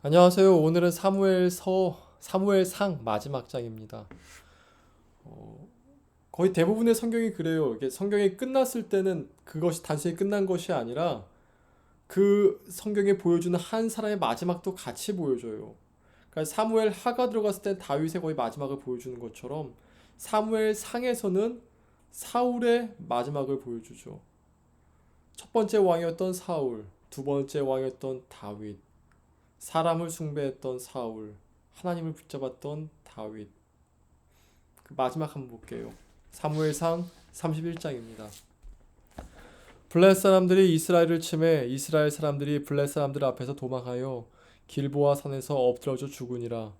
안녕하세요. 오늘은 사무엘상 마지막 장입니다. 어, 거의 대부분의 성경이 그래요. 이게 성경이 끝났을 때는 그것이 단순히 끝난 것이 아니라 그 성경에 보여주는 한 사람의 마지막도 같이 보여줘요. 그러니까 사무엘 하가 들어갔을 땐 다윗의 거의 마지막을 보여주는 것처럼 사무엘 상에서는 사울의 마지막을 보여주죠. 첫 번째 왕이었던 사울, 두 번째 왕이었던 다윗, 사람을 숭배했던 사울, 하나님을 붙잡았던 다윗. 그 마지막 한번 볼게요. 사무엘상 31장입니다. 블레셋 사람들이 이스라엘을 침해 이스라엘 사람들이 블레셋 사람들 앞에서 도망하여 길보아 산에서 엎드러져 죽으니라.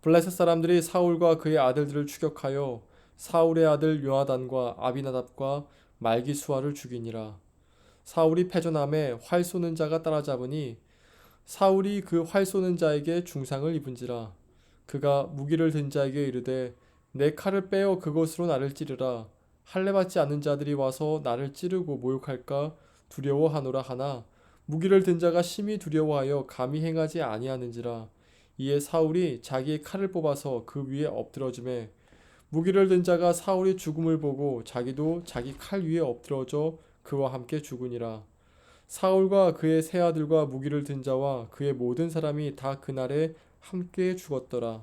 블레셋 사람들이 사울과 그의 아들들을 추격하여 사울의 아들 요나단과 아비나답과 말기수아를 죽이니라. 사울이 패전함에 활 쏘는 자가 따라잡으니 사울이 그 활 쏘는 자에게 중상을 입은지라. 그가 무기를 든 자에게 이르되 내 칼을 빼어 그것으로 나를 찌르라. 할례 받지 않는 자들이 와서 나를 찌르고 모욕할까 두려워하노라 하나 무기를 든 자가 심히 두려워하여 감히 행하지 아니하는지라. 이에 사울이 자기의 칼을 뽑아서 그 위에 엎드러짐에 무기를 든 자가 사울이 죽음을 보고 자기도 자기 칼 위에 엎드러져 그와 함께 죽으니라. 사울과 그의 세 아들과 무기를 든 자와 그의 모든 사람이 다 그날에 함께 죽었더라.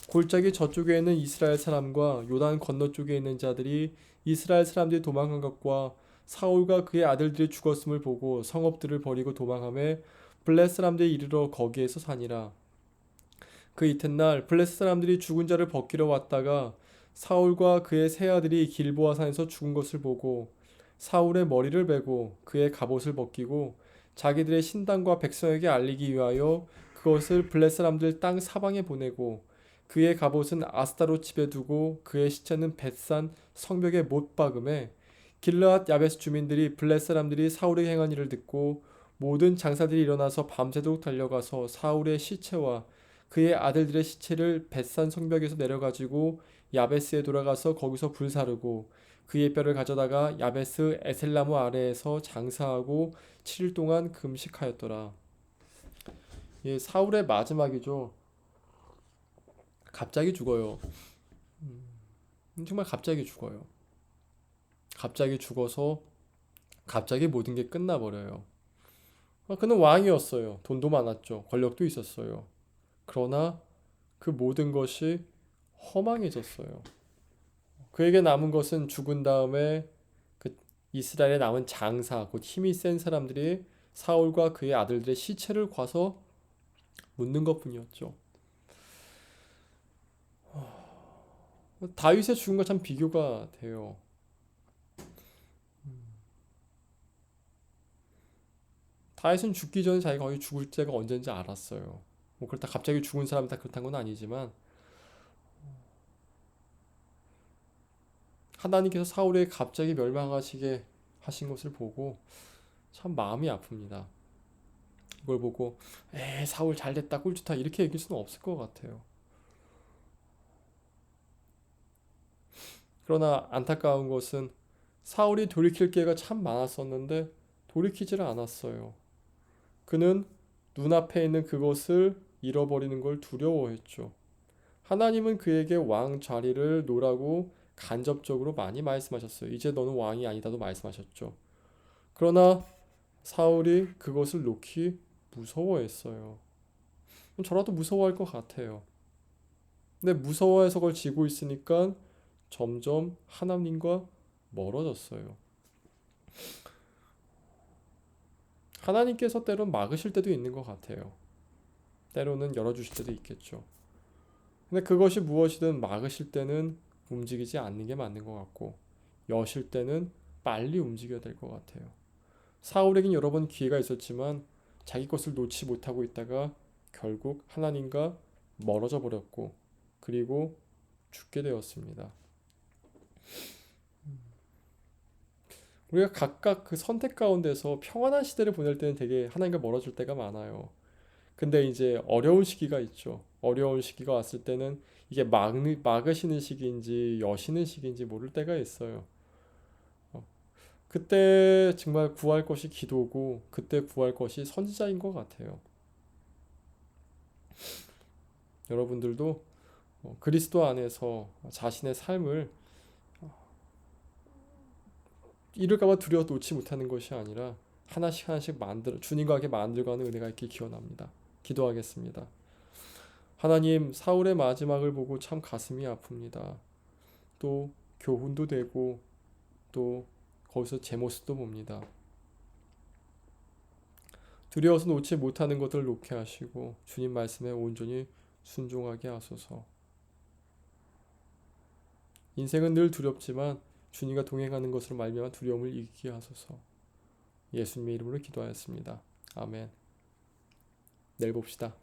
골짜기 저쪽에 있는 이스라엘 사람과 요단 건너쪽에 있는 자들이 이스라엘 사람들이 도망한 것과 사울과 그의 아들들이 죽었음을 보고 성읍들을 버리고 도망하며 블레셋 사람들이 이르러 거기에서 사니라. 그 이튿날 블레셋 사람들이 죽은 자를 벗기러 왔다가 사울과 그의 세 아들이 길보아 산에서 죽은 것을 보고 사울의 머리를 베고 그의 갑옷을 벗기고 자기들의 신당과 백성에게 알리기 위하여 그것을 블레셋 사람들 땅 사방에 보내고 그의 갑옷은 아스타롯 집에 두고 그의 시체는 벳산 성벽에 못 박음에 길르앗 야베스 주민들이 블레셋 사람들이 사울의 행한 일을 듣고 모든 장사들이 일어나서 밤새도록 달려가서 사울의 시체와 그의 아들들의 시체를 벳산 성벽에서 내려가지고 야베스에 돌아가서 거기서 불사르고 그의 뼈를 가져다가 야베스 에셀나무 아래에서 장사하고 7일 동안 금식하였더라. 예, 사울의 마지막이죠. 갑자기 죽어요. 정말 갑자기 죽어요. 갑자기 죽어서 갑자기 모든 게 끝나버려요. 그는 왕이었어요. 돈도 많았죠. 권력도 있었어요. 그러나 그 모든 것이 허망해졌어요. 그에게 남은 것은 죽은 다음에 그 이스라엘에 남은 장사, 곧 힘이 센 사람들이 사울과 그의 아들들의 시체를 과서 묻는 것뿐이었죠. 다윗의 죽음과 참 비교가 돼요. 다윗은 죽기 전에 자기가 거의 죽을 때가 언젠지 알았어요. 뭐 그렇다 갑자기 죽은 사람이 다 그렇다는 건 아니지만 하나님께서 사울에게 갑자기 멸망하시게 하신 것을 보고 참 마음이 아픕니다. 이걸 보고 사울 잘됐다 꿀 좋다 이렇게 얘기할 수는 없을 것 같아요. 그러나 안타까운 것은 사울이 돌이킬 기회가 참 많았었는데 돌이키지를 않았어요. 그는 눈앞에 있는 그것을 잃어버리는 걸 두려워했죠. 하나님은 그에게 왕 자리를 놓으라고 간접적으로 많이 말씀하셨어요. 이제 너는 왕이 아니다도 말씀하셨죠. 그러나 사울이 그것을 놓기 무서워했어요. 저라도 무서워할 것 같아요. 근데 무서워해서 그걸 지고 있으니까 점점 하나님과 멀어졌어요. 하나님께서 때론 막으실 때도 있는 것 같아요. 때로는 열어주실 때도 있겠죠. 근데 그것이 무엇이든 막으실 때는 움직이지 않는 게 맞는 것 같고, 여실 때는 빨리 움직여야 될 것 같아요. 사울에겐 여러 번 기회가 있었지만 자기 것을 놓지 못하고 있다가 결국 하나님과 멀어져 버렸고, 그리고 죽게 되었습니다. 우리가 각각 그 선택 가운데서 평안한 시대를 보낼 때는 되게 하나님과 멀어질 때가 많아요. 근데 이제 어려운 시기가 있죠. 어려운 시기가 왔을 때는 이게 막으시는 시기인지 여시는 시기인지 모를 때가 있어요. 어, 그때 정말 구할 것이 기도고 그때 구할 것이 선지자인 것 같아요. 여러분들도 그리스도 안에서 자신의 삶을 잃을까봐 두려워 놓지 못하는 것이 아니라 하나씩 하나씩 주님과 함께 만들어가는 은혜가 있길 기원합니다. 기도하겠습니다. 하나님, 사울의 마지막을 보고 참 가슴이 아픕니다. 또 교훈도 되고 또 거기서 제 모습도 봅니다. 두려워서 놓지 못하는 것들을 놓게 하시고 주님 말씀에 온전히 순종하게 하소서. 인생은 늘 두렵지만 주님과 동행하는 것으로 말미암아 두려움을 이기게 하소서. 예수님의 이름으로 기도하였습니다. 아멘. 내일 봅시다.